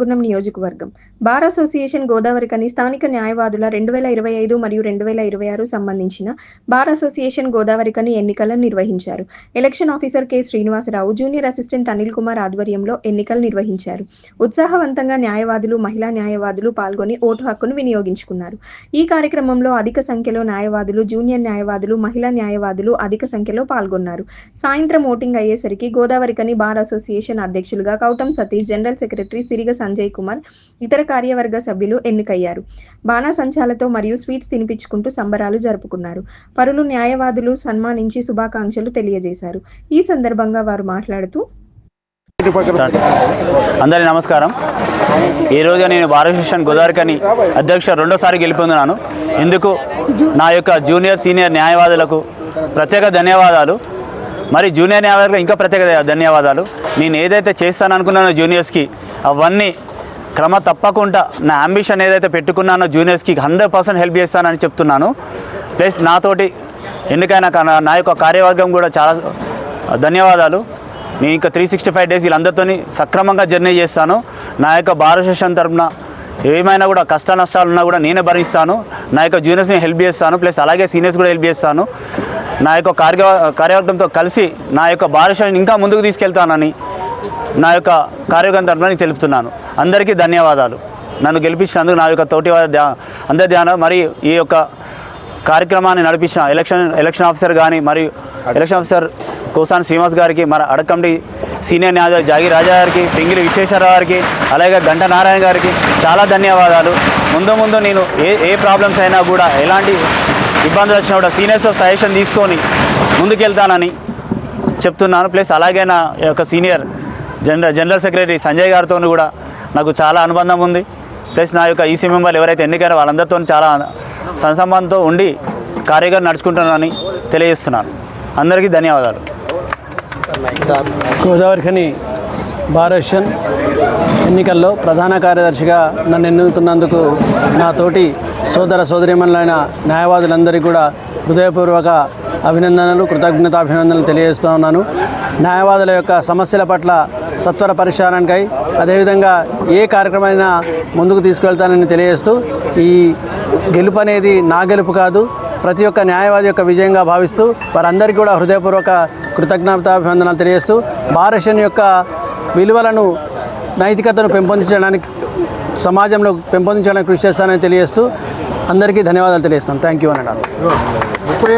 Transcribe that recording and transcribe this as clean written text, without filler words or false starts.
రామగుండం నియోజకవర్గం. Bar association Godavarikhani స్థానిక న్యాయవాదుల 2025 మరియు 2026 సంబంధించిన బార్ అసోసియేషన్ గోదావరికని ఎన్నికలను నిర్వహించారు. Election officer K. Srinivasarao, junior assistant Anil Kumar ఆధ్వర్యంలో ఎన్నికలు నిర్వహించారు. ఉత్సాహవంతంగా న్యాయవాదులు, మహిళా న్యాయవాదులు పాల్గొని ఓటు హక్కును వినియోగించుకున్నారు. ఈ కార్యక్రమంలో అధిక సంఖ్యలో న్యాయవాదులు, జూనియర్ న్యాయవాదులు, మహిళా న్యాయవాదులు అధిక సంఖ్యలో పాల్గొన్నారు. సాయంత్రం ఓటింగ్ అయ్యేసరికి గోదావరికని బార్ అసోసియేషన్ అధ్యక్షులుగా కౌటం సతీష్, జనరల్ సెక్రటరీ సిరిగ సంజయ్ కుమార్, ఇతర కార్యవర్గ సభ్యులు ఎన్నికయ్యారు. బాణాసంచాలతో మరియు స్వీట్స్ తినిపించుకుంటూ సంబరాలు జరుపుకున్నారు. పరులు న్యాయవాదులు సన్మానించి శుభాకాంక్షలు తెలియజేశారు. ఈ సందర్భంగా వారు మాట్లాడుతూ, అందరికీ నమస్కారం. ఈరోజు నేను బార్ అసోసియేషన్ గోదావరికని అధ్యక్ష రెండోసారి గెలుపొందినాను. ఇందుకు నా యొక్క జూనియర్ సీనియర్ న్యాయవాదులకు ప్రత్యేక ధన్యవాదాలు. మరి జూనియర్ న్యాయవాదులకు ఇంకా ప్రత్యేక ధన్యవాదాలు. నేను ఏదైతే చేస్తాననుకున్నానో జూనియర్స్కి అవన్నీ క్రమ తప్పకుండా నా అంబిషన్ ఏదైతే పెట్టుకున్నానో జూనియర్స్కి 100% హెల్ప్ చేస్తానని చెప్తున్నాను. ప్లస్ నాతోటి ఎన్నికైన నా యొక్క కార్యవర్గం కూడా చాలా ధన్యవాదాలు. నేను ఇంకా 365 డేస్ వీళ్ళందరితో సక్రమంగా జర్నీ చేస్తాను. నా యొక్క బార్ అసోసియేషన్ తరఫున ఏమైనా కూడా కష్ట నష్టాలు ఉన్నా కూడా నేనే భరిస్తాను. నా యొక్క జూనియర్స్ని హెల్ప్ చేస్తాను, ప్లస్ అలాగే సీనియర్స్ కూడా హెల్ప్ చేస్తాను. నా యొక్క కార్యవర్గంతో కలిసి నా యొక్క బార్ అసోసియేషన్ ఇంకా ముందుకు తీసుకెళ్తానని నా యొక్క కార్యవర్గం తరఫున నేను తెలుపుతున్నాను. అందరికీ ధన్యవాదాలు. నన్ను గెలిపించినందుకు నా యొక్క తోటి అందరి ధ్యానం. మరి ఈ యొక్క కార్యక్రమాన్ని నడిపించిన ఎలక్షన్ ఆఫీసర్ కానీ మరియు ఎలక్షన్ ఆఫీసర్ కోసాని శ్రీనివాస్ గారికి, మన అడకండి సీనియర్ న్యాయవాది జాగిర్ రాజా గారికి, పింగిలి విశ్వేశ్వరరావు గారికి, అలాగే గంట నారాయణ గారికి చాలా ధన్యవాదాలు. ముందు నేను ఏ ప్రాబ్లమ్స్ అయినా కూడా ఎలాంటి ఇబ్బందులు వచ్చినా కూడా సీనియర్స్తో సజెషన్ తీసుకొని ముందుకెళ్తానని చెప్తున్నాను. ప్లస్ అలాగే నా యొక్క సీనియర్ జనరల్ సెక్రటరీ సంజయ్ గారితో కూడా నాకు చాలా అనుబంధం ఉంది. ప్లస్ నా యొక్క ఈసీ మెంబర్లు ఎవరైతే ఎన్నికైనా వాళ్ళందరితో చాలా సంబంధంతో ఉండి కార్యక్రమం నడుచుకుంటున్నానని తెలియజేస్తున్నాను. అందరికీ ధన్యవాదాలు. గోదావరికని బార్ అసోసియేషన్ ఎన్నికల్లో ప్రధాన కార్యదర్శిగా నన్ను ఎన్నుకున్నందుకు నా తోటి సోదర సోదరీమణులైన న్యాయవాదులందరికీ కూడా హృదయపూర్వక అభినందనలు, కృతజ్ఞతాభినందనలు తెలియజేస్తూ ఉన్నాను. న్యాయవాదుల యొక్క సమస్యల పట్ల సత్వర పరిష్కారానికై అదేవిధంగా ఏ కార్యక్రమైనా ముందుకు తీసుకెళ్తానని తెలియజేస్తూ, ఈ గెలుపు అనేది నా గెలుపు కాదు, ప్రతి ఒక్క న్యాయవాది యొక్క విజయంగా భావిస్తూ వారందరికీ కూడా హృదయపూర్వక కృతజ్ఞతాభివందనాలు తెలియజేస్తూ, బార్ అసోసియేషన్ యొక్క విలువలను, నైతికతను పెంపొందించడానికి, సమాజంలో పెంపొందించడానికి కృషి చేస్తానని తెలియజేస్తూ అందరికీ ధన్యవాదాలు తెలియజేస్తాను. థ్యాంక్ యూ అన్నాడు. ఫోటో